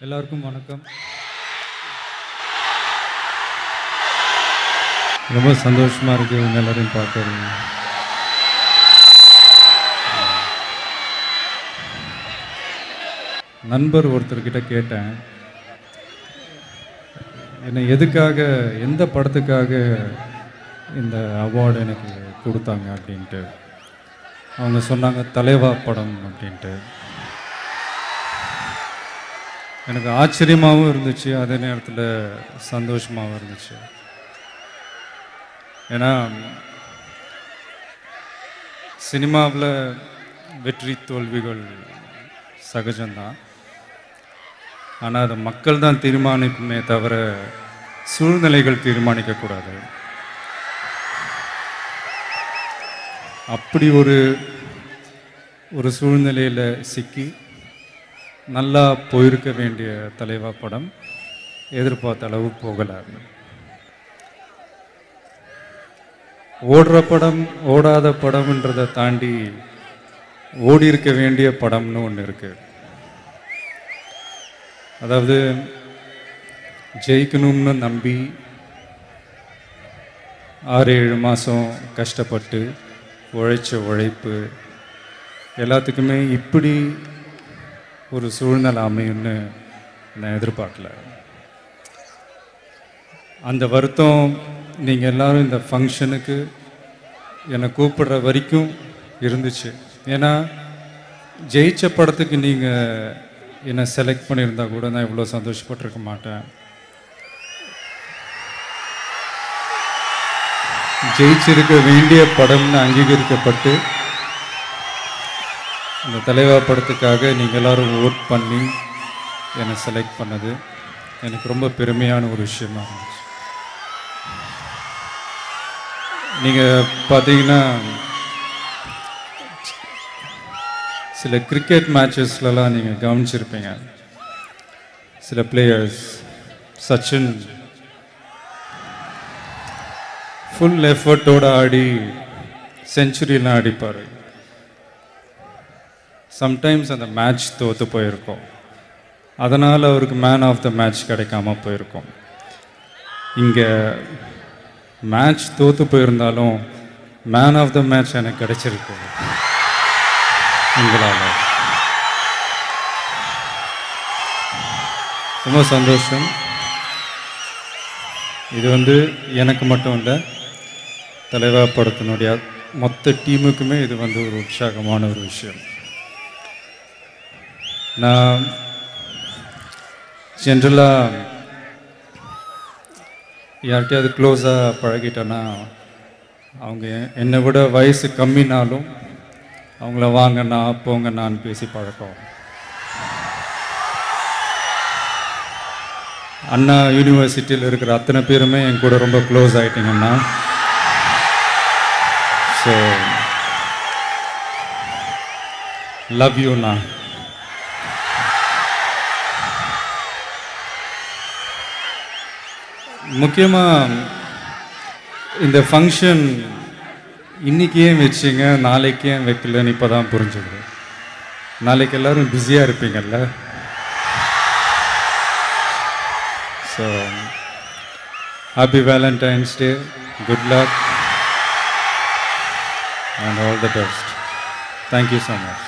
எல்லாருக்கும் வணக்கம். ரொம்ப சந்தோஷமாக இருக்குது இவங்க எல்லாரையும் பார்க்குறீங்க. நண்பர் ஒருத்தர்கிட்ட கேட்டேன், என்னை எதுக்காக எந்த படத்துக்காக இந்த அவார்டு எனக்கு கொடுத்தாங்க அப்படின்ட்டு. அவங்க சொன்னாங்க தலைவா படம் அப்படின்ட்டு. எனக்கு ஆச்சரியமாகவும் இருந்துச்சு, அதே நேரத்தில் சந்தோஷமாகவும் இருந்துச்சு. ஏன்னா சினிமாவில் வெற்றி தோல்விகள் சகஜம்தான். ஆனால் அதை மக்கள் தான் தீர்மானிக்குமே தவிர சூழ்நிலைகள் தீர்மானிக்கக்கூடாது. அப்படி ஒரு சூழ்நிலையில் சிக்கி நல்லா போயிருக்க வேண்டிய தலைவா படம் எதிர்பார்த்த அளவு போகலை. ஓடுற படம் ஓடாத படம்ன்றதை தாண்டி ஓடி இருக்க வேண்டிய படம்னு ஒன்று இருக்குது. அதாவது ஜெயிக்கணும்னு நம்பி 6-7 மாதம் கஷ்டப்பட்டு உழைச்ச உழைப்பு எல்லாத்துக்குமே இப்படி ஒரு சூழ்நிலை அமையும்னு நான் எதிர்பார்க்கல. அந்த வருத்தம் நீங்கள் எல்லோரும் இந்த ஃபங்க்ஷனுக்கு என்னை கூப்பிடுற வரைக்கும் இருந்துச்சு. ஏன்னா ஜெயிச்ச படத்துக்கு நீங்கள் என்னை செலக்ட் பண்ணியிருந்தா கூட நான் இவ்வளோ சந்தோஷப்பட்டிருக்க மாட்டேன். ஜெயிச்சிருக்க வேண்டிய படம்னு அங்கீகரிக்கப்பட்டு இந்த தலைவா படத்துக்காக நீங்கள் எல்லோரும் ஓட் பண்ணி என்னை செலக்ட் பண்ணது எனக்கு ரொம்ப பெருமையான ஒரு விஷயமா இருந்துச்சு. நீங்கள் பார்த்தீங்கன்னா சில கிரிக்கெட் மேட்சஸ்லலாம் நீங்கள் கவனிச்சிருப்பீங்க. சில பிளேயர்ஸ், சச்சின் ஃபுல் எஃபர்ட்டோடு ஆடி செஞ்சுரியெலாம் அடிப்பார். சம்டைம்ஸ் அந்த மேட்ச் தோற்று போயிருக்கோம், அதனால் அவருக்கு மேன் ஆஃப் த மேட்ச் கிடைக்காம போயிருக்கோம். இங்கே மேட்ச் தோற்று போயிருந்தாலும் மேன் ஆஃப் த மேட்ச் எனக்கு கிடைச்சிருக்கு உங்களால். ரொம்ப சந்தோஷம். இது எனக்கு மட்டும் இல்லை, தலைவா படத்தினுடைய மொத்த டீமுக்குமே இது ஒரு உற்சாகமான ஒரு விஷயம். நான் ஜென்ரலாக யார்கிட்டையாவது க்ளோஸாக பழகிட்டேன்னா அவங்க என்னை விட வயசு கம்மினாலும் அவங்கள வாங்கண்ணா போங்கண்ணான்னு பேசி பழக்கம். அண்ணா யூனிவர்சிட்டியில் இருக்கிற அத்தனை பேருமே என் கூட ரொம்ப க்ளோஸ் ஆகிட்டிங்கன்னா. ஸோ லவ் யூண்ணா. முக்கியமாக இந்த ஃபங்க்ஷன் இன்றைக்கி ஏன் வச்சிங்க நாளைக்கு ஏன் வைக்கலன்னு இப்போ தான் புரிஞ்சுது. நாளைக்கு எல்லோரும் பிஸியாக இருப்பீங்கள்ல. So happy Valentine's day, good luck and all the best. Thank you so much.